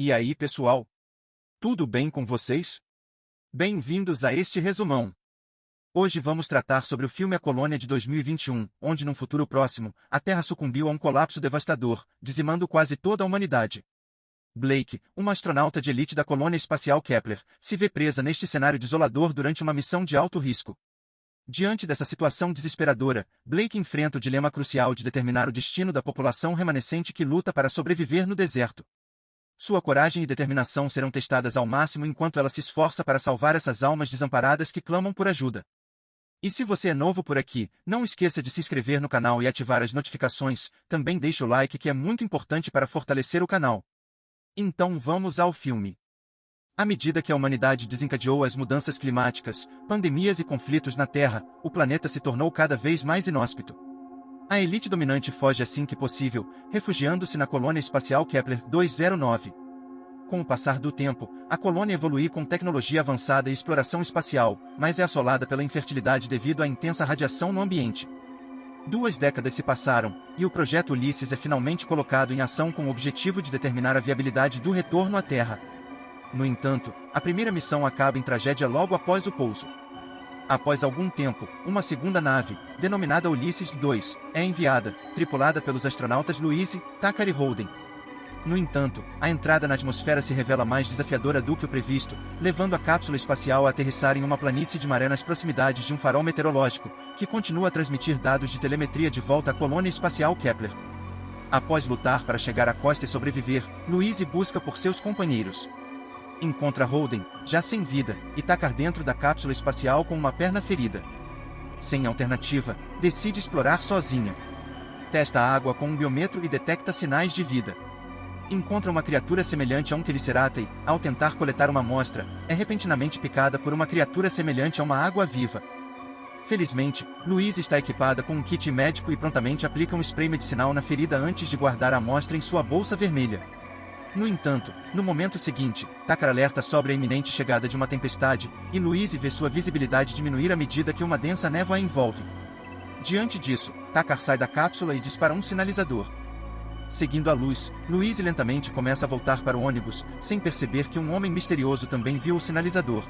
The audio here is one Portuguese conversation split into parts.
E aí, pessoal? Tudo bem com vocês? Bem-vindos a este resumão. Hoje vamos tratar sobre o filme A Colônia de 2021, onde num futuro próximo, a Terra sucumbiu a um colapso devastador, dizimando quase toda a humanidade. Blake, uma astronauta de elite da colônia espacial Kepler, se vê presa neste cenário desolador durante uma missão de alto risco. Diante dessa situação desesperadora, Blake enfrenta o dilema crucial de determinar o destino da população remanescente que luta para sobreviver no deserto. Sua coragem e determinação serão testadas ao máximo enquanto ela se esforça para salvar essas almas desamparadas que clamam por ajuda. E se você é novo por aqui, não esqueça de se inscrever no canal e ativar as notificações, também deixe o like que é muito importante para fortalecer o canal. Então vamos ao filme. À medida que a humanidade desencadeou as mudanças climáticas, pandemias e conflitos na Terra, o planeta se tornou cada vez mais inóspito. A elite dominante foge assim que possível, refugiando-se na colônia espacial Kepler 209. Com o passar do tempo, a colônia evolui com tecnologia avançada e exploração espacial, mas é assolada pela infertilidade devido à intensa radiação no ambiente. 2 décadas se passaram, e o projeto Ulisses é finalmente colocado em ação com o objetivo de determinar a viabilidade do retorno à Terra. No entanto, a primeira missão acaba em tragédia logo após o pouso. Após algum tempo, uma segunda nave, denominada Ulisses 2, é enviada, tripulada pelos astronautas Louise, Tucker e Holden. No entanto, a entrada na atmosfera se revela mais desafiadora do que o previsto, levando a cápsula espacial a aterrissar em uma planície de maré nas proximidades de um farol meteorológico, que continua a transmitir dados de telemetria de volta à colônia espacial Kepler. Após lutar para chegar à costa e sobreviver, Louise busca por seus companheiros. Encontra Holden, já sem vida, e Tucker dentro da cápsula espacial com uma perna ferida. Sem alternativa, decide explorar sozinha. Testa a água com um biômetro e detecta sinais de vida. Encontra uma criatura semelhante a um Quericeratta e, ao tentar coletar uma amostra, é repentinamente picada por uma criatura semelhante a uma água-viva. Felizmente, Louise está equipada com um kit médico e prontamente aplica um spray medicinal na ferida antes de guardar a amostra em sua bolsa vermelha. No entanto, no momento seguinte, Tucker alerta sobre a iminente chegada de uma tempestade, e Louise vê sua visibilidade diminuir à medida que uma densa névoa a envolve. Diante disso, Tucker sai da cápsula e dispara um sinalizador. Seguindo a luz, Louise lentamente começa a voltar para o ônibus, sem perceber que um homem misterioso também viu o sinalizador.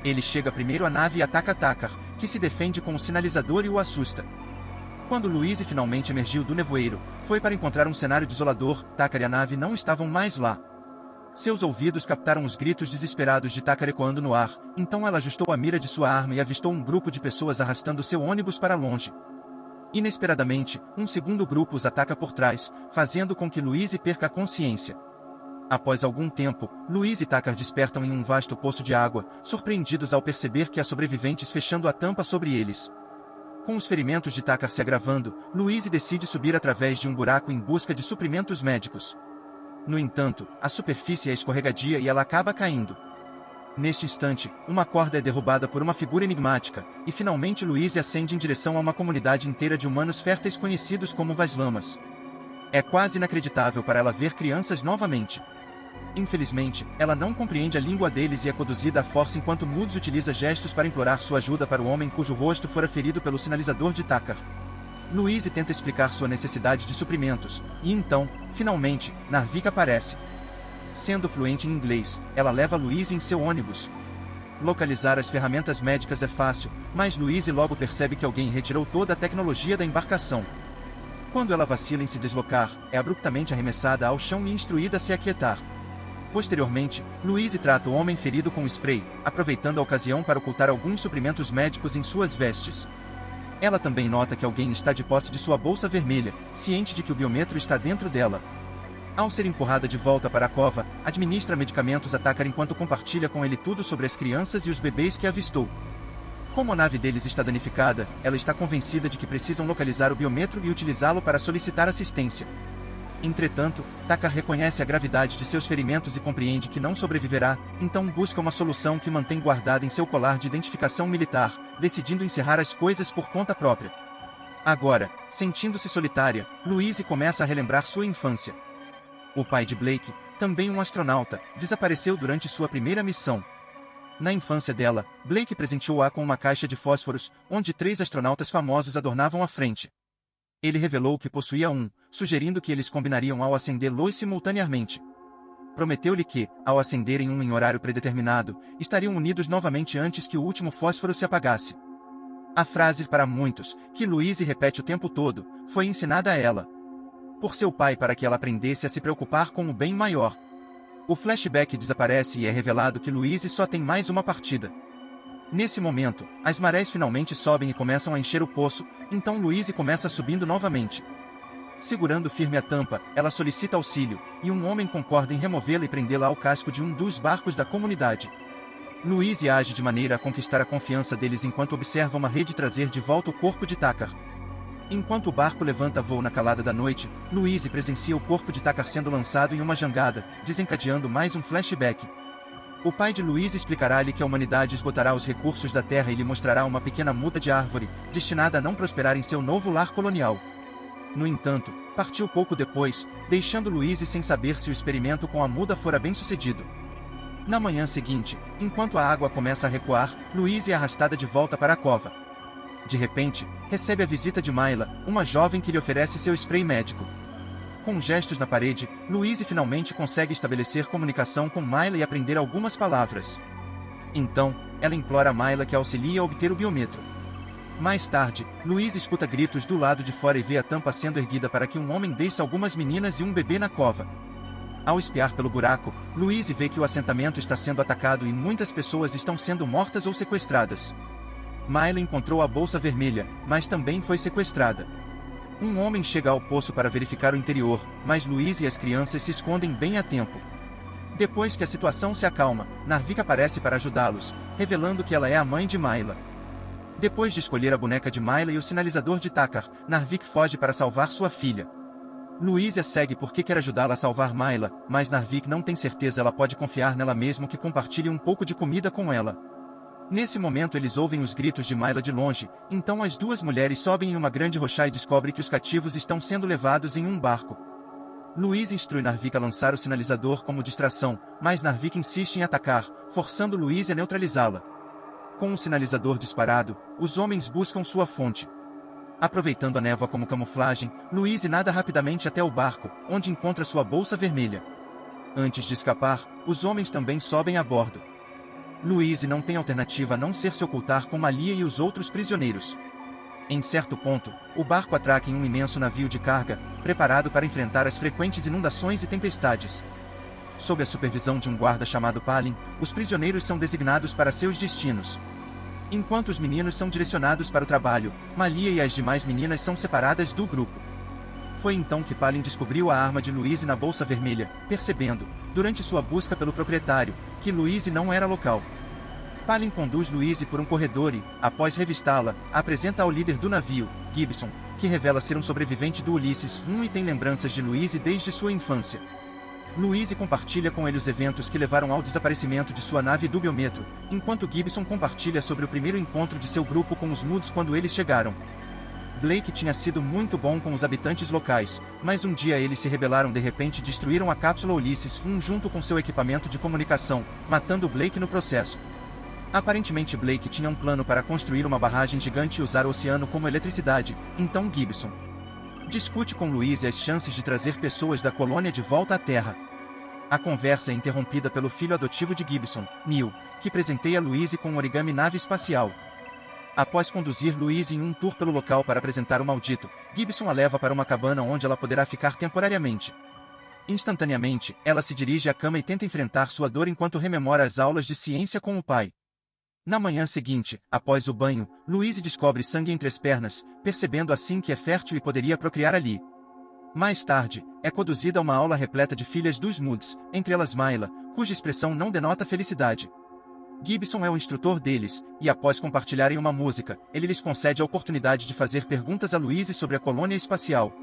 Ele chega primeiro à nave e ataca Tucker, que se defende com o sinalizador e o assusta. Quando Louise finalmente emergiu do nevoeiro, foi para encontrar um cenário desolador. Tucker e a nave não estavam mais lá. Seus ouvidos captaram os gritos desesperados de Tucker ecoando no ar, então ela ajustou a mira de sua arma e avistou um grupo de pessoas arrastando seu ônibus para longe. Inesperadamente, um segundo grupo os ataca por trás, fazendo com que Louise perca a consciência. Após algum tempo, Louise e Tucker despertam em um vasto poço de água, surpreendidos ao perceber que há sobreviventes fechando a tampa sobre eles. Com os ferimentos de Tucker se agravando, Louise decide subir através de um buraco em busca de suprimentos médicos. No entanto, a superfície é escorregadia e ela acaba caindo. Neste instante, uma corda é derrubada por uma figura enigmática, e finalmente Louise ascende em direção a uma comunidade inteira de humanos férteis conhecidos como Vaslamas. É quase inacreditável para ela ver crianças novamente. Infelizmente, ela não compreende a língua deles e é conduzida à força enquanto Moods utiliza gestos para implorar sua ajuda para o homem cujo rosto fora ferido pelo sinalizador de Tucker. Louise tenta explicar sua necessidade de suprimentos, e então, finalmente, Narvik aparece. Sendo fluente em inglês, ela leva Louise em seu ônibus. Localizar as ferramentas médicas é fácil, mas Louise logo percebe que alguém retirou toda a tecnologia da embarcação. Quando ela vacila em se deslocar, é abruptamente arremessada ao chão e instruída a se aquietar. Posteriormente, Louise trata o homem ferido com spray, aproveitando a ocasião para ocultar alguns suprimentos médicos em suas vestes. Ela também nota que alguém está de posse de sua bolsa vermelha, ciente de que o biômetro está dentro dela. Ao ser empurrada de volta para a cova, administra medicamentos a Tucker enquanto compartilha com ele tudo sobre as crianças e os bebês que avistou. Como a nave deles está danificada, ela está convencida de que precisam localizar o biômetro e utilizá-lo para solicitar assistência. Entretanto, Tucker reconhece a gravidade de seus ferimentos e compreende que não sobreviverá, então busca uma solução que mantém guardada em seu colar de identificação militar, decidindo encerrar as coisas por conta própria. Agora, sentindo-se solitária, Louise começa a relembrar sua infância. O pai de Blake, também um astronauta, desapareceu durante sua primeira missão. Na infância dela, Blake presenteou-a com uma caixa de fósforos, onde 3 astronautas famosos adornavam a frente. Ele revelou que possuía um, sugerindo que eles combinariam ao acendê-los simultaneamente. prometeu-lhe que, ao acenderem um em horário predeterminado, estariam unidos novamente antes que o último fósforo se apagasse. A frase, para muitos, que Louise repete o tempo todo, foi ensinada a ela por seu pai para que ela aprendesse a se preocupar com o bem maior. O flashback desaparece e é revelado que Louise só tem mais uma partida. Nesse momento, as marés finalmente sobem e começam a encher o poço, então Louise começa subindo novamente. Segurando firme a tampa, ela solicita auxílio, e um homem concorda em removê-la e prendê-la ao casco de um dos barcos da comunidade. Louise age de maneira a conquistar a confiança deles enquanto observa uma rede trazer de volta o corpo de Tucker. Enquanto o barco levanta voo na calada da noite, Louise presencia o corpo de Tucker sendo lançado em uma jangada, desencadeando mais um flashback. O pai de Louise explicará-lhe que a humanidade esgotará os recursos da Terra e lhe mostrará uma pequena muda de árvore, destinada a não prosperar em seu novo lar colonial. No entanto, partiu pouco depois, deixando Louise sem saber se o experimento com a muda fora bem sucedido. Na manhã seguinte, enquanto a água começa a recuar, Louise é arrastada de volta para a cova. De repente, recebe a visita de Myla, uma jovem que lhe oferece seu spray médico. Com gestos na parede, Louise finalmente consegue estabelecer comunicação com Myla e aprender algumas palavras. Então, ela implora a Myla que a auxilie a obter o biômetro. Mais tarde, Louise escuta gritos do lado de fora e vê a tampa sendo erguida para que um homem desça algumas meninas e um bebê na cova. Ao espiar pelo buraco, Louise vê que o assentamento está sendo atacado e muitas pessoas estão sendo mortas ou sequestradas. Myla encontrou a bolsa vermelha, mas também foi sequestrada. Um homem chega ao poço para verificar o interior, mas Louise e as crianças se escondem bem a tempo. Depois que a situação se acalma, Narvik aparece para ajudá-los, revelando que ela é a mãe de Myla. Depois de escolher a boneca de Myla e o sinalizador de Tucker, Narvik foge para salvar sua filha. Louise a segue porque quer ajudá-la a salvar Myla, mas Narvik não tem certeza ela pode confiar nela mesmo que compartilhe um pouco de comida com ela. Nesse momento eles ouvem os gritos de Myla de longe, então as duas mulheres sobem em uma grande rocha e descobrem que os cativos estão sendo levados em um barco. Louise instrui Narvik a lançar o sinalizador como distração, mas Narvik insiste em atacar, forçando Louise a neutralizá-la. Com o sinalizador disparado, os homens buscam sua fonte. Aproveitando a névoa como camuflagem, Louise nada rapidamente até o barco, onde encontra sua bolsa vermelha. Antes de escapar, os homens também sobem a bordo. Louise não tem alternativa a não ser se ocultar com Malia e os outros prisioneiros. Em certo ponto, o barco atraca em um imenso navio de carga, preparado para enfrentar as frequentes inundações e tempestades. Sob a supervisão de um guarda chamado Palin, os prisioneiros são designados para seus destinos. Enquanto os meninos são direcionados para o trabalho, Malia e as demais meninas são separadas do grupo. Foi então que Palin descobriu a arma de Louise na bolsa vermelha, percebendo, durante sua busca pelo proprietário, que Louise não era local. Palin conduz Louise por um corredor e, após revistá-la, apresenta ao líder do navio, Gibson, que revela ser um sobrevivente do Ulisses I e tem lembranças de Louise desde sua infância. Louise compartilha com ele os eventos que levaram ao desaparecimento de sua nave do biômetro, enquanto Gibson compartilha sobre o primeiro encontro de seu grupo com os Moods quando eles chegaram. Blake tinha sido muito bom com os habitantes locais, mas um dia eles se rebelaram de repente e destruíram a cápsula Ulisses I junto com seu equipamento de comunicação, matando Blake no processo. Aparentemente Blake tinha um plano para construir uma barragem gigante e usar o oceano como eletricidade, então Gibson discute com Louise as chances de trazer pessoas da colônia de volta à Terra. A conversa é interrompida pelo filho adotivo de Gibson, Neil, que presenteia Louise com um origami nave espacial. Após conduzir Louise em um tour pelo local para apresentar o maldito, Gibson a leva para uma cabana onde ela poderá ficar temporariamente. Instantaneamente, ela se dirige à cama e tenta enfrentar sua dor enquanto rememora as aulas de ciência com o pai. Na manhã seguinte, após o banho, Louise descobre sangue entre as pernas, percebendo assim que é fértil e poderia procriar ali. Mais tarde, é conduzida a uma aula repleta de filhas dos Moods, entre elas Myla, cuja expressão não denota felicidade. Gibson é o instrutor deles, e após compartilharem uma música, ele lhes concede a oportunidade de fazer perguntas a Louise sobre a colônia espacial.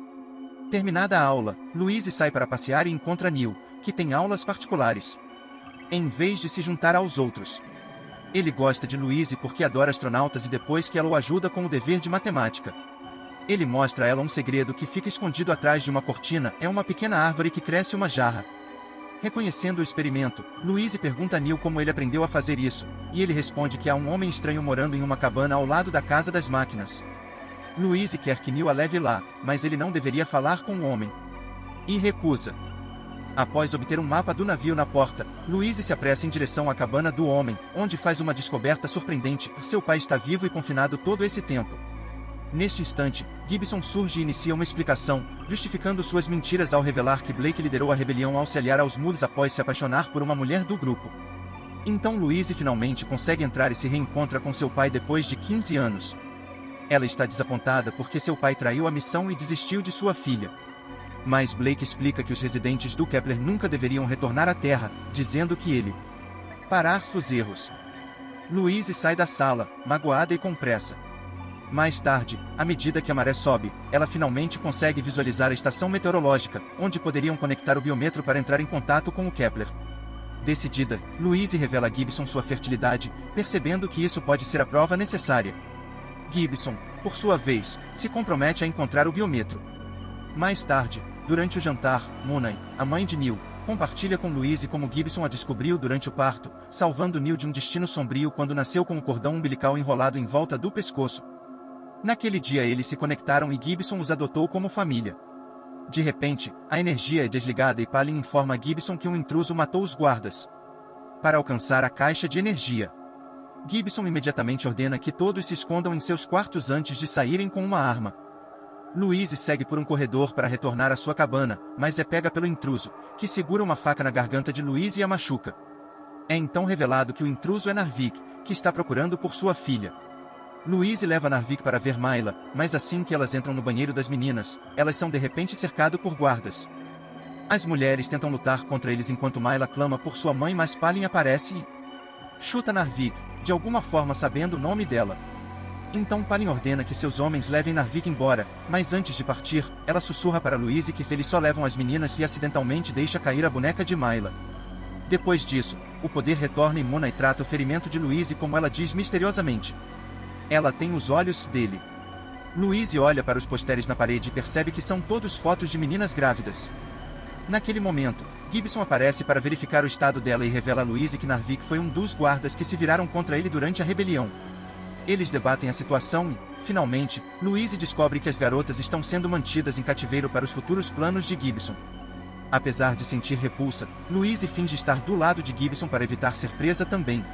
Terminada a aula, Louise sai para passear e encontra Neil, que tem aulas particulares. Em vez de se juntar aos outros. Ele gosta de Louise porque adora astronautas e depois que ela o ajuda com o dever de matemática. Ele mostra a ela um segredo que fica escondido atrás de uma cortina, é uma pequena árvore que cresce uma jarra. Reconhecendo o experimento, Louise pergunta a Neil como ele aprendeu a fazer isso, e ele responde que há um homem estranho morando em uma cabana ao lado da casa das máquinas. Louise quer que Neil a leve lá, mas ele não deveria falar com o homem. E recusa. Após obter um mapa do navio na porta, Louise se apressa em direção à cabana do homem, onde faz uma descoberta surpreendente: seu pai está vivo e confinado todo esse tempo. Neste instante, Gibson surge e inicia uma explicação, justificando suas mentiras ao revelar que Blake liderou a rebelião ao se aliar aos Moods após se apaixonar por uma mulher do grupo. Então Louise finalmente consegue entrar e se reencontra com seu pai depois de 15 anos. Ela está desapontada porque seu pai traiu a missão e desistiu de sua filha. Mas Blake explica que os residentes do Kepler nunca deveriam retornar à Terra, dizendo que ele parar seus erros. Louise sai da sala, magoada e com pressa. Mais tarde, à medida que a maré sobe, ela finalmente consegue visualizar a estação meteorológica, onde poderiam conectar o biômetro para entrar em contato com o Kepler. Decidida, Louise revela a Gibson sua fertilidade, percebendo que isso pode ser a prova necessária. Gibson, por sua vez, se compromete a encontrar o biômetro. Mais tarde, durante o jantar, Mooney, a mãe de Neil, compartilha com Louise como Gibson a descobriu durante o parto, salvando Neil de um destino sombrio quando nasceu com o cordão umbilical enrolado em volta do pescoço. Naquele dia eles se conectaram e Gibson os adotou como família. De repente, a energia é desligada e Palin informa a Gibson que um intruso matou os guardas. Para alcançar a caixa de energia, Gibson imediatamente ordena que todos se escondam em seus quartos antes de saírem com uma arma. Louise segue por um corredor para retornar à sua cabana, mas é pega pelo intruso, que segura uma faca na garganta de Louise e a machuca. É então revelado que o intruso é Narvik, que está procurando por sua filha. Louise leva Narvik para ver Myla, mas assim que elas entram no banheiro das meninas, elas são de repente cercadas por guardas. As mulheres tentam lutar contra eles enquanto Myla clama por sua mãe, mas Palin aparece e chuta Narvik, de alguma forma sabendo o nome dela. Então Palin ordena que seus homens levem Narvik embora, mas antes de partir, ela sussurra para Louise que eles só levam as meninas e acidentalmente deixa cair a boneca de Myla. Depois disso, o poder retorna e Mooney trata o ferimento de Louise como ela diz misteriosamente. Ela tem os olhos dele. Louise olha para os posteres na parede e percebe que são todos fotos de meninas grávidas. Naquele momento, Gibson aparece para verificar o estado dela e revela a Louise que Narvik foi um dos guardas que se viraram contra ele durante a rebelião. Eles debatem a situação e, finalmente, Louise descobre que as garotas estão sendo mantidas em cativeiro para os futuros planos de Gibson. Apesar de sentir repulsa, Louise finge estar do lado de Gibson para evitar ser presa também.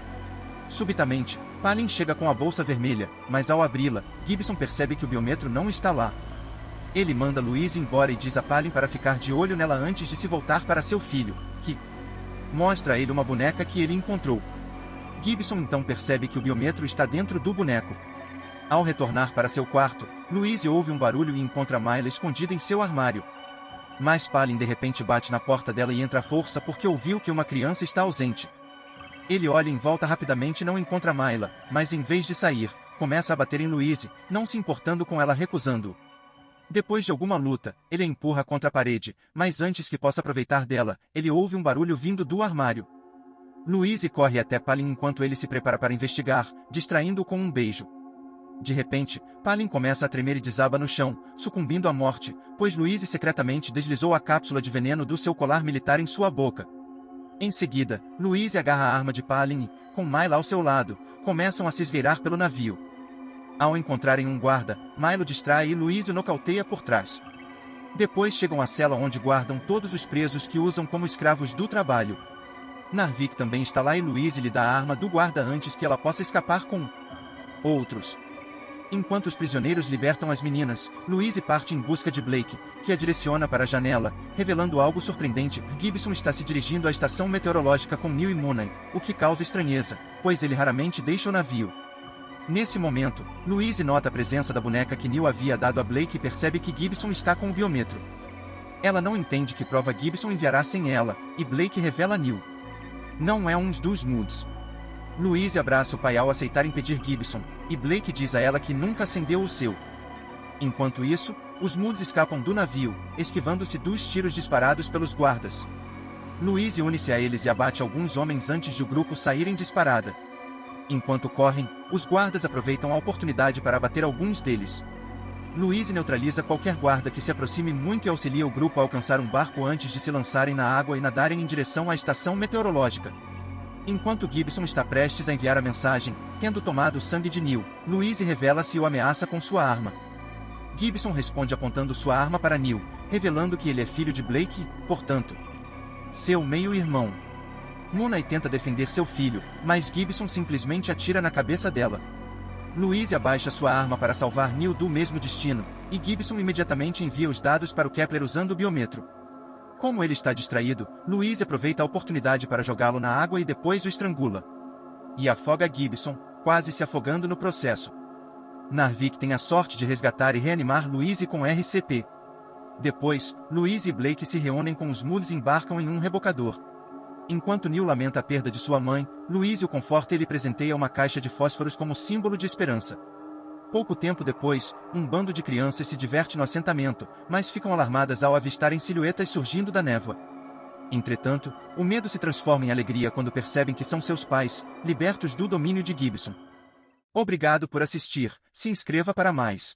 Subitamente, Palin chega com a bolsa vermelha, mas ao abri-la, Gibson percebe que o biômetro não está lá. Ele manda Louise embora e diz a Palin para ficar de olho nela antes de se voltar para seu filho, que mostra a ele uma boneca que ele encontrou. Gibson então percebe que o biômetro está dentro do boneco. Ao retornar para seu quarto, Louise ouve um barulho e encontra Myla escondida em seu armário. Mas Palin de repente bate na porta dela e entra à força porque ouviu que uma criança está ausente. Ele olha em volta rapidamente e não encontra Myla, mas em vez de sair, começa a bater em Louise, não se importando com ela recusando-o. Depois de alguma luta, ele a empurra contra a parede, mas antes que possa aproveitar dela, ele ouve um barulho vindo do armário. Louise corre até Palin enquanto ele se prepara para investigar, distraindo-o com um beijo. De repente, Palin começa a tremer e desaba no chão, sucumbindo à morte, pois Louise secretamente deslizou a cápsula de veneno do seu colar militar em sua boca. Em seguida, Louise agarra a arma de Palin e, com Myla ao seu lado, começam a se esgueirar pelo navio. Ao encontrarem um guarda, Myla distrai e Louise o nocauteia por trás. Depois chegam à cela onde guardam todos os presos que usam como escravos do trabalho. Narvik também está lá e Louise lhe dá a arma do guarda antes que ela possa escapar com outros. Enquanto os prisioneiros libertam as meninas, Louise parte em busca de Blake, que a direciona para a janela, revelando algo surpreendente: Gibson está se dirigindo à estação meteorológica com Neil e Mooney, o que causa estranheza, pois ele raramente deixa o navio. Nesse momento, Louise nota a presença da boneca que Neil havia dado a Blake e percebe que Gibson está com o biômetro. Ela não entende que prova Gibson enviará sem ela, e Blake revela a Neil. Não é um dos Moods. Louise abraça o pai ao aceitar impedir Gibson, e Blake diz a ela que nunca acendeu o seu. Enquanto isso, os Moods escapam do navio, esquivando-se dos tiros disparados pelos guardas. Louise une-se a eles e abate alguns homens antes de o grupo saírem disparada. Enquanto correm, os guardas aproveitam a oportunidade para abater alguns deles. Louise neutraliza qualquer guarda que se aproxime muito e auxilia o grupo a alcançar um barco antes de se lançarem na água e nadarem em direção à estação meteorológica. Enquanto Gibson está prestes a enviar a mensagem, tendo tomado o sangue de Neil, Louise revela-se e o ameaça com sua arma. Gibson responde apontando sua arma para Neil, revelando que ele é filho de Blake e, portanto, seu meio-irmão. Mooney tenta defender seu filho, mas Gibson simplesmente atira na cabeça dela. Louise abaixa sua arma para salvar Neil do mesmo destino, e Gibson imediatamente envia os dados para o Kepler usando o biômetro. Como ele está distraído, Louise aproveita a oportunidade para jogá-lo na água e depois o estrangula. E afoga Gibson, quase se afogando no processo. Narvik tem a sorte de resgatar e reanimar Louise com RCP. Depois, Louise e Blake se reúnem com os Moods e embarcam em um rebocador. Enquanto Neil lamenta a perda de sua mãe, Louise o conforta e lhe presenteia uma caixa de fósforos como símbolo de esperança. Pouco tempo depois, um bando de crianças se diverte no assentamento, mas ficam alarmadas ao avistarem silhuetas surgindo da névoa. Entretanto, o medo se transforma em alegria quando percebem que são seus pais, libertos do domínio de Gibson. Obrigado por assistir, se inscreva para mais.